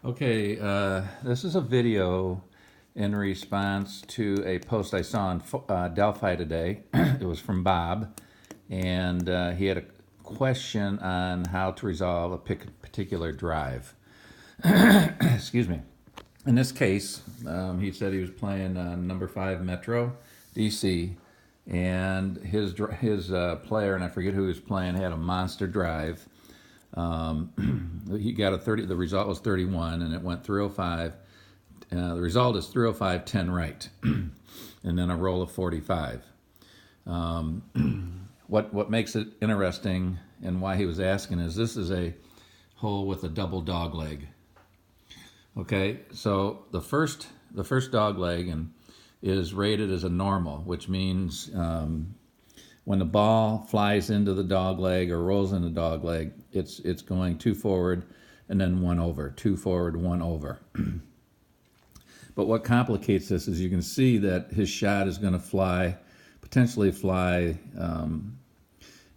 Okay, this is a video in response to a post I saw on Delphi today. It was from Bob, and he had a question on how to resolve a particular drive. Excuse me. In this case, he said he was playing number 5 Metro DC, and his player, and I forget who he was playing, had a monster drive. He got a 30. The result was 31, and it went 305. The result is 305, 10 right, and then a roll of 45. What makes it interesting and why he was asking is this is a hole with a double dog leg. Okay, so the first dog leg is rated as a normal, which means when the ball flies into the dog leg or rolls in the dog leg, it's going 2 forward and then 1 over, 2 forward, 1 over. But what complicates this is you can see that his shot is going to potentially fly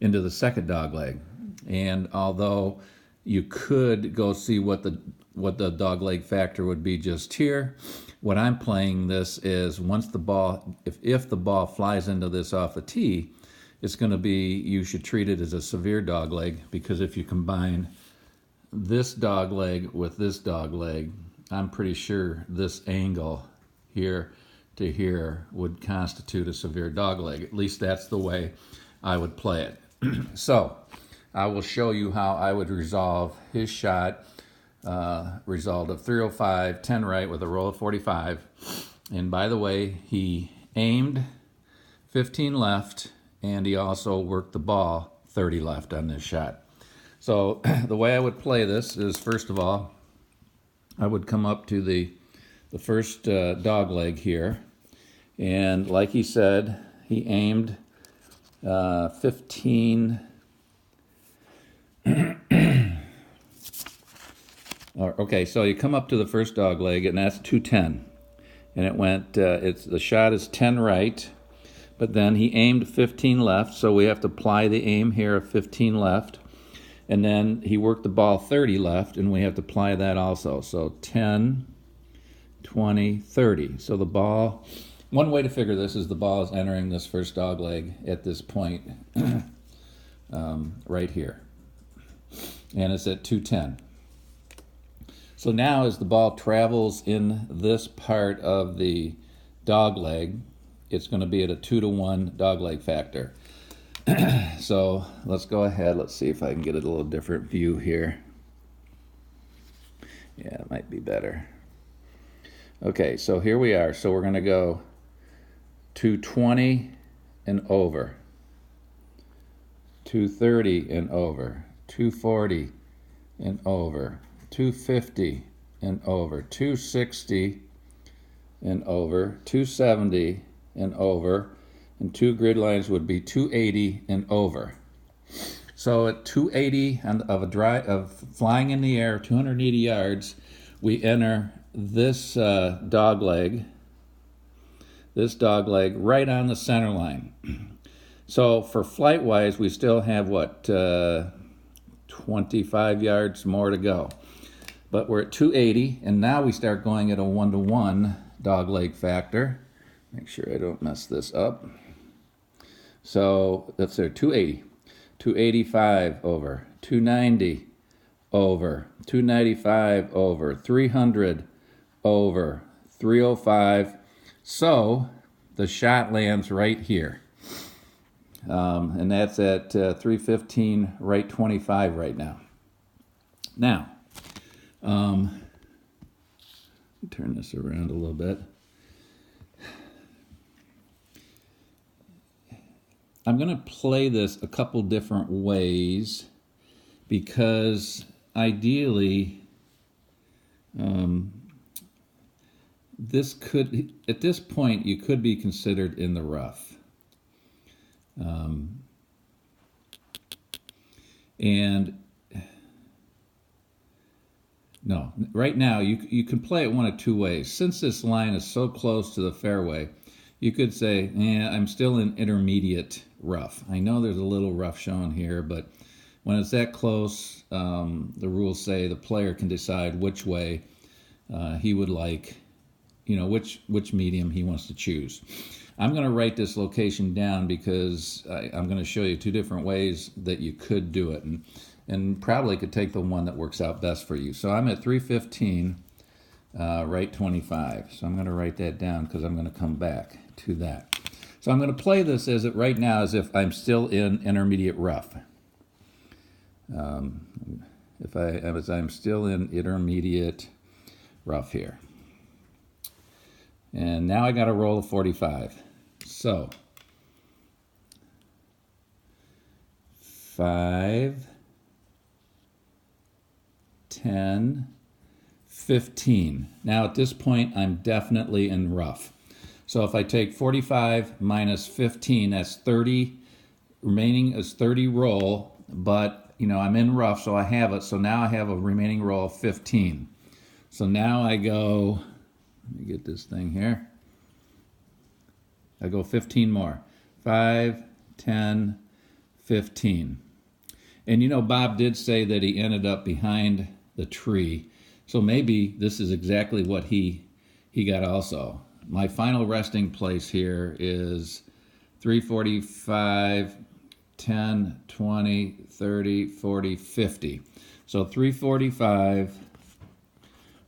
into the second dog leg. And although you could go see what the dog leg factor would be just here, what I'm playing this is once the ball, if the ball flies into this off the tee, it's going to be, you should treat it as a severe dog leg, because if you combine this dog leg with this dog leg, I'm pretty sure this angle here to here would constitute a severe dog leg. At least that's the way I would play it. So I will show you how I would resolve his shot. Result of 305, 10 right with a roll of 45. And by the way, he aimed 15 left, and he also worked the ball 30 left on this shot. So the way I would play this is, first of all, I would come up to the first dog leg here, and like he said, he aimed 15. Okay, so you come up to the first dog leg, and that's 210, and it went. The shot is 10 right. But then he aimed 15 left, so we have to apply the aim here of 15 left. And then he worked the ball 30 left, and we have to apply that also. So 10, 20, 30. So the ball, one way to figure this is the ball is entering this first dog leg at this point right here. And it's at 210. So now as the ball travels in this part of the dog leg, it's going to be at a 2-to-1 dog leg factor. So let's go ahead. Let's see if I can get a little different view here. Yeah, it might be better. Okay, so here we are. So we're going to go 220 and over, 230 and over, 240 and over, 250 and over, 260 and over, 270 and over, and 2 grid lines would be 280 and over. So at 280 of flying in the air, 280 yards, we enter this dog leg right on the center line. So for flight wise, we still have 25 yards more to go. But we're at 280, and now we start going at a 1-to-1 dog leg factor. Make sure I don't mess this up. So that's there, 280, 285 over, 290 over, 295 over, 300 over, 305. So the shot lands right here. And that's at 315, right 25 right now. Now, turn this around a little bit. I'm going to play this a couple different ways because ideally this could, at this point, you could be considered in the rough. And no, right now you can play it one of two ways. Since this line is so close to the fairway, you could say, I'm still in intermediate rough. I know there's a little rough shown here, but when it's that close, the rules say the player can decide which way he would like, which medium he wants to choose. I'm going to write this location down because I'm going to show you two different ways that you could do it, and probably could take the one that works out best for you. So I'm at 315, right 25. So I'm going to write that down because I'm going to come back to that. So I'm going to play this right now as if I'm still in intermediate rough. As I'm still in intermediate rough here. And now I got a roll of 45. So 5, 10, 15. Now at this point I'm definitely in rough. So if I take 45 minus 15, that's 30. Remaining is 30 roll, but I'm in rough, so I have it. So now I have a remaining roll of 15. So now I go, let me get this thing here. I go 15 more. 5, 10, 15. And Bob did say that he ended up behind the tree. So maybe this is exactly what he got also. My final resting place here is 345, 10, 20, 30, 40, 50. So 345,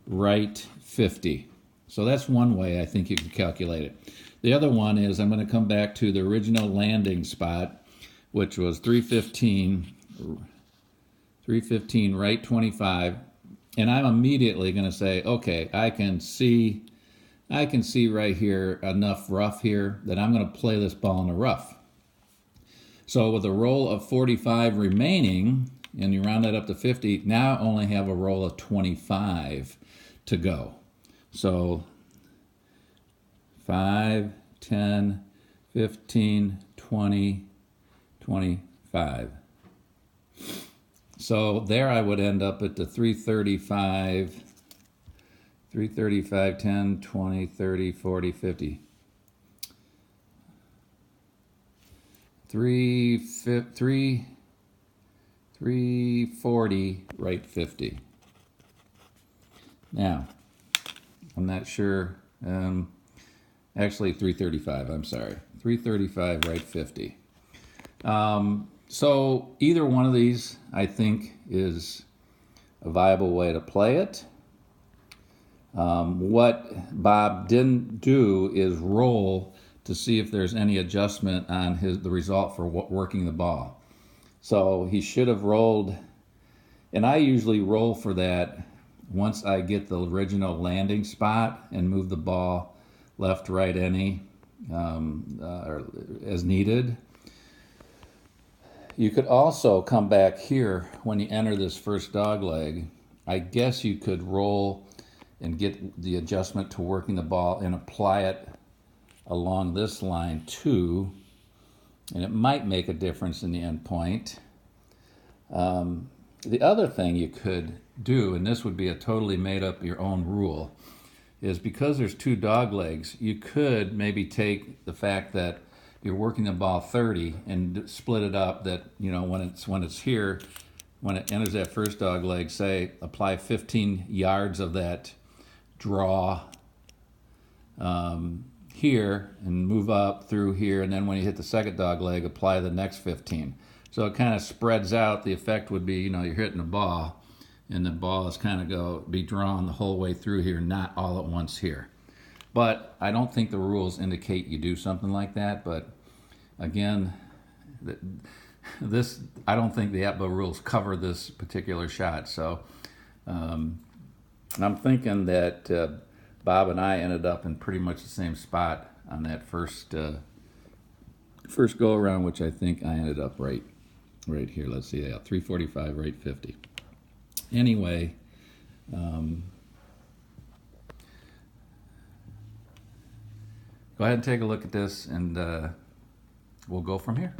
right 50. So that's one way I think you can calculate it. The other one is I'm going to come back to the original landing spot, which was 315, right 25. And I'm immediately going to say, okay, I can see right here enough rough here that I'm going to play this ball in the rough. So with a roll of 45 remaining, and you round that up to 50, now I only have a roll of 25 to go. So 5, 10, 15, 20, 25. So there I would end up at the 335, 10, 20, 30, 40, 50. 340, right 50. Now, I'm not sure, actually 335, I'm sorry. 335, right 50. So either one of these, I think, is a viable way to play it. What Bob didn't do is roll to see if there's any adjustment on the result for working the ball. So he should have rolled, and I usually roll for that once I get the original landing spot and move the ball left, right, any, or as needed. You could also come back here when you enter this first dog leg. I guess you could roll and get the adjustment to working the ball and apply it along this line too, and it might make a difference in the end point. The other thing you could do, and this would be a totally made up your own rule, is because there's two dog legs, you could maybe take the fact that you're working the ball 30 and split it up that, when it's here, when it enters that first dog leg, say apply 15 yards of that draw here and move up through here, and then when you hit the second dog leg, apply the next 15. So it kind of spreads out. The effect would be, you're hitting a ball, and the ball is kind of be drawn the whole way through here, not all at once here. But I don't think the rules indicate you do something like that. But again, I don't think the APBA rules cover this particular shot. So I'm thinking that Bob and I ended up in pretty much the same spot on that first go around, which I think I ended up right here. Let's see, 345, right 50. Anyway, go ahead and take a look at this, and we'll go from here.